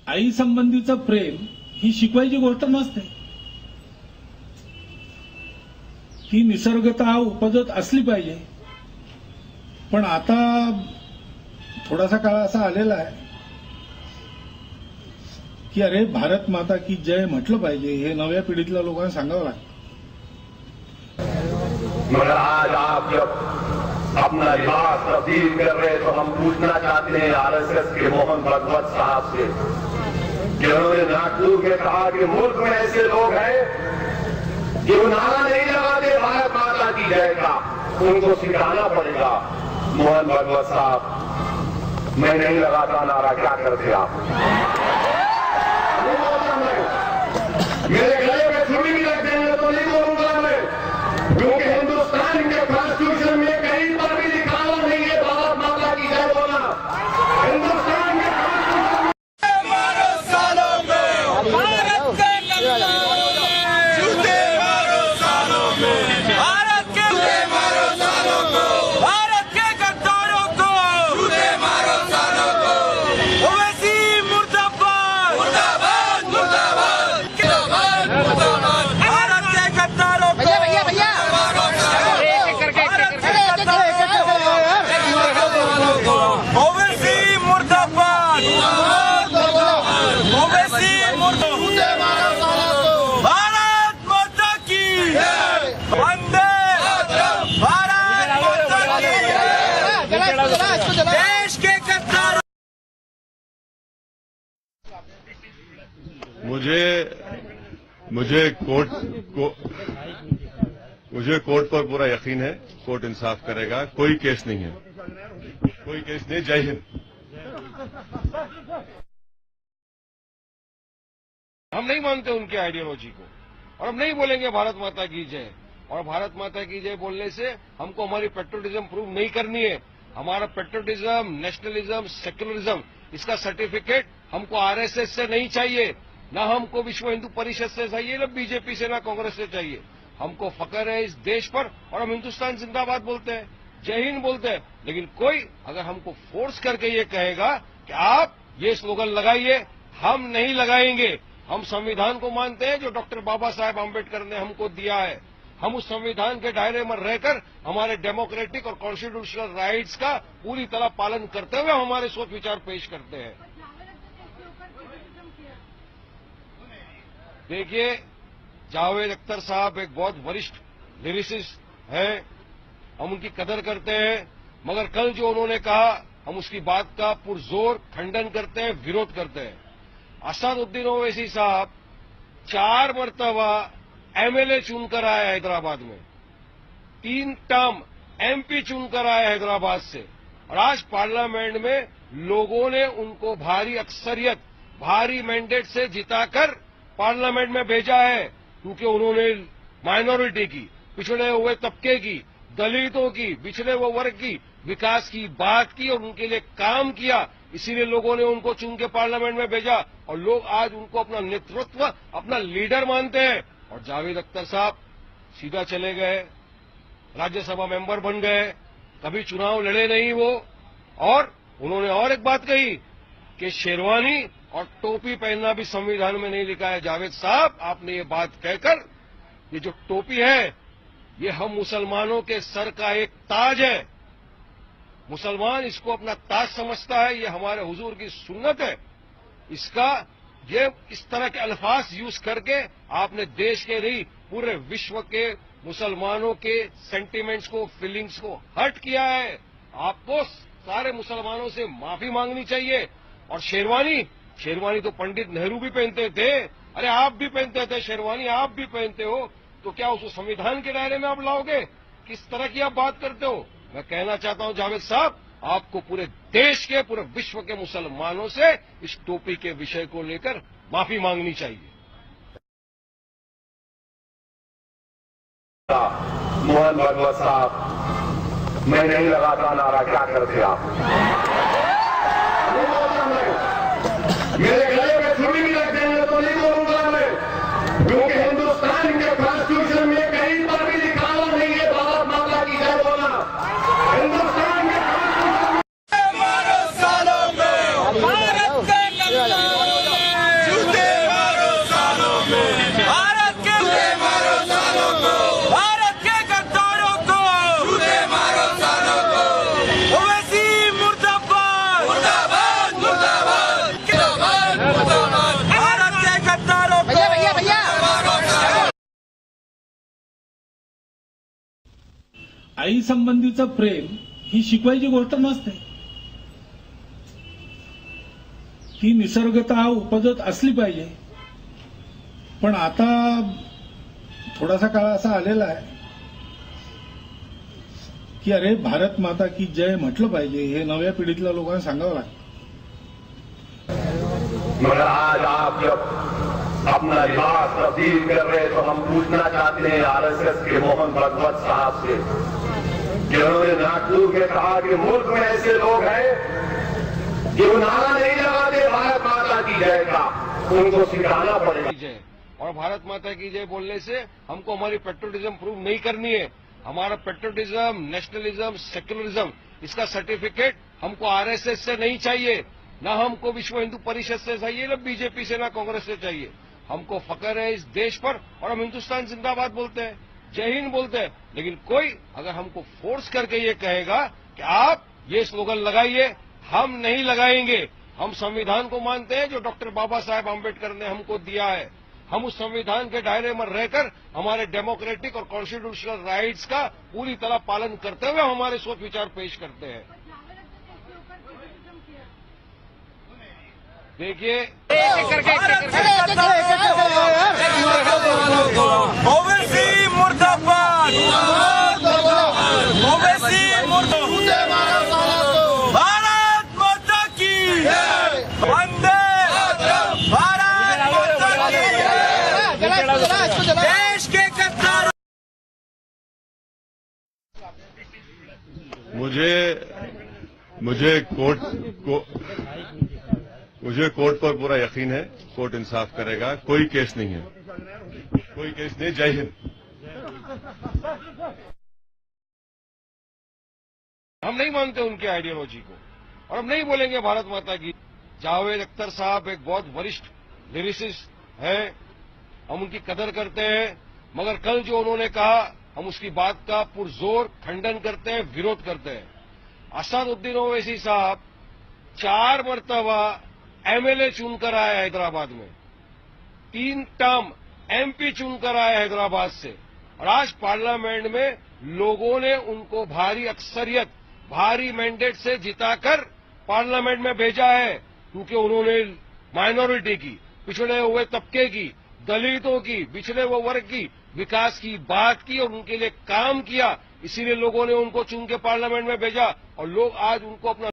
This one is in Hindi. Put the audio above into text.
आई संबंधीचं प्रेम ही शिकवायची गोष्ट नसते, ती निसर्गतः उपजत असली पाहिजे. पण आता थोडासा काळ असा आलेला आहे की अरे भारत माता की जय म्हटलं पाहिजे, हे नव्या पिढीतल्या लोकांना सांगावं लागतं. मगर आज आप जब अपना लिबास तब्दील कर रहे तो हम पूछना चाहते हैं आरएसएस के मोहन भागवत साहब से कि उन्होंने नागपुर में कहा कि मुल्क में ऐसे लोग हैं कि वो नारा नहीं लगाते भारत माता की जय का, उनको सिखाना पड़ेगा. मोहन भागवत साहब, मैं नहीं लगाता नारा, क्या करते आप? मेरे गले में छुरी भी रख देंगे तो नहीं बोलूंगा मैं, क्योंकि हिंदुस्तान के कॉन्स्टिट्यूशन में कहीं पर भी लिखा हुआ नहीं है भारत माता की जय बोलना. हिंदुस्तान के मुझे कोर्ट पर पूरा यकीन है. कोर्ट इंसाफ करेगा. कोई केस नहीं है, कोई केस नहीं. जय हिंद. हम नहीं मानते उनके आइडियोलॉजी को, और हम नहीं बोलेंगे भारत माता की जय. और भारत माता की जय बोलने से हमको हमारी पेट्रोटिज्म प्रूव नहीं करनी है. हमारा पेट्रोटिज्म, नेशनलिज्म, सेक्युलरिज्म, इसका सर्टिफिकेट हमको आरएसएस से नहीं चाहिए, ना हमको विश्व हिंदू परिषद से चाहिए, ना बीजेपी से, ना कांग्रेस से चाहिए. हमको फख्र है इस देश पर, और हम हिंदुस्तान जिंदाबाद बोलते हैं, जय हिंद बोलते हैं. लेकिन कोई अगर हमको फोर्स करके ये कहेगा कि आप ये स्लोगन लगाइए, हम नहीं लगाएंगे. हम संविधान को मानते हैं जो डॉक्टर बाबा साहेब आम्बेडकर ने हमको दिया है. हम उस संविधान के दायरे में रहकर हमारे डेमोक्रेटिक और कॉन्स्टिट्यूशनल राइट्स का पूरी तरह पालन करते हुए हमारे सोच विचार पेश करते हैं. देखिए, जावेद अख्तर साहब एक बहुत वरिष्ठ लिरिसिस्ट हैं, हम उनकी कदर करते हैं. मगर कल जो उन्होंने कहा, हम उसकी बात का पुरजोर खंडन करते हैं, विरोध करते हैं. असदुद्दीन ओवैसी साहब 4 मरतबा एमएलए चुनकर आए हैदराबाद में, 3 टर्म एमपी चुनकर आए हैदराबाद से, और आज पार्लियामेंट में लोगों ने उनको भारी अक्सरियत, भारी मैंडेट से जिताकर पार्लियामेंट में भेजा है, क्योंकि उन्होंने माइनॉरिटी की, पिछड़े हुए तबके की, दलितों की, पिछड़े हुए वर्ग की विकास की बात की और उनके लिए काम किया. इसीलिए लोगों ने उनको चुन के पार्लियामेंट में भेजा, और लोग आज उनको अपना नेतृत्व, अपना लीडर मानते हैं. और जावेद अख्तर साहब सीधा चले गए, राज्यसभा मेंबर बन गए, कभी चुनाव लड़े नहीं वो. और उन्होंने और एक बात कही कि शेरवानी और टोपी पहनना भी संविधान में नहीं लिखा है. जावेद साहब, आपने ये बात कहकर, ये जो टोपी है ये हम मुसलमानों के सर का एक ताज है. मुसलमान इसको अपना ताज समझता है, ये हमारे हुजूर की सुन्नत है. इसका ये इस तरह के अल्फाज यूज करके आपने देश के नहीं, पूरे विश्व के मुसलमानों के सेंटिमेंट्स को, फीलिंग्स को हर्ट किया है. आपको सारे मुसलमानों से माफी मांगनी चाहिए. और शेरवानी तो पंडित नेहरू भी पहनते थे. अरे आप भी पहनते थे शेरवानी, आप भी पहनते हो, तो क्या उस संविधान के दायरे में आप लाओगे? किस तरह की आप बात करते हो? मैं कहना चाहता हूं जावेद साहब, आपको पूरे देश के, पूरे विश्व के मुसलमानों से इस टोपी के विषय को लेकर माफी मांगनी चाहिए. मोहन भागवत साहब, मैं नहीं लगाता नारा, क्या करते आप? मेरे गले में छुरी भी रख देंगे तो नहीं बोलूंगा मैं, क्योंकि हिंदुस्तान के कॉन्स्टिट्यूशन में कहीं पर भी लिखा हुआ नहीं है भारत माता की जय बोलना. हिंदुस्तान के आई संबंधीचं प्रेम ही शिकवायची गोष्ट नसते. ती निसर्गतः उपजत असली पाहिजे. पण आता थोडासा काळ असा आलेला आहे की अरे भारत माता की जय म्हटलं पाहिजे, हे नव्या पिढीतल्या लोकांना सांगावं लागतं. मगर आज आप जब अपना लिबास तब्दील कर रहे तो हम पूछना चाहते हैं आरएसएस के मोहन भागवत साहब से, जिन्होंने नागपुर में कहा कि मुल्क में ऐसे लोग हैं कि वो नारा नहीं लगाते भारत माता की जय का, उनको सिखाना पड़ेगा. जय और भारत माता की जय बोलने से हमको हमारी पेट्रोटिज्म प्रूव नहीं करनी है. हमारा पेट्रोटिज्म, नेशनलिज्म, सेक्युलरिज्म, इसका सर्टिफिकेट हमको आरएसएस से नहीं चाहिए, ना हमको विश्व हिंदू परिषद से चाहिए, ना बीजेपी से, ना कांग्रेस से चाहिए. हमको फख्र है इस देश पर और हम हिंदुस्तान जिंदाबाद बोलते हैं, जय हिंद बोलते हैं. लेकिन कोई अगर हमको फोर्स करके ये कहेगा कि आप ये स्लोगन लगाइए, हम नहीं लगाएंगे. हम संविधान को मानते हैं जो डॉक्टर बाबा साहेब आम्बेडकर ने हमको दिया है. हम उस संविधान के दायरे में रहकर हमारे डेमोक्रेटिक और कॉन्स्टिट्यूशनल राइट्स का पूरी तरह पालन करते हुए हमारे सोच विचार पेश करते हैं. देखिए ओवैसी मुर्दाबाद, ओवैसी मुर्दाबाद, भारत माता की वंदे भारत माता की, देश के कप्तान. मुझे कोर्ट पर पूरा यकीन है. कोर्ट इंसाफ करेगा. कोई केस नहीं है, कोई केस नहीं. जय हिंद. हम नहीं मानते उनके आइडियोलॉजी को और हम नहीं बोलेंगे भारत माता की. जावेद अख्तर साहब एक बहुत वरिष्ठ लिरिसिस्ट हैं, हम उनकी कदर करते हैं, मगर कल जो उन्होंने कहा हम उसकी बात का पुरजोर खंडन करते हैं, विरोध करते हैं. असदुद्दीन ओवैसी साहब 4 मरतबा एमएलए चुनकर आए हैदराबाद में, 3 टर्म एमपी चुनकर आए हैदराबाद से, और आज पार्लियामेंट में लोगों ने उनको भारी अक्सरियत, भारी मैंडेट से जिताकर पार्लियामेंट में भेजा है, क्योंकि उन्होंने माइनॉरिटी की, पिछड़े हुए तबके की, दलितों की, पिछड़े हुए वर्ग की विकास की बात की और उनके लिए काम किया. इसीलिए लोगों ने उनको चुन के पार्लियामेंट में भेजा और लोग आज उनको अपना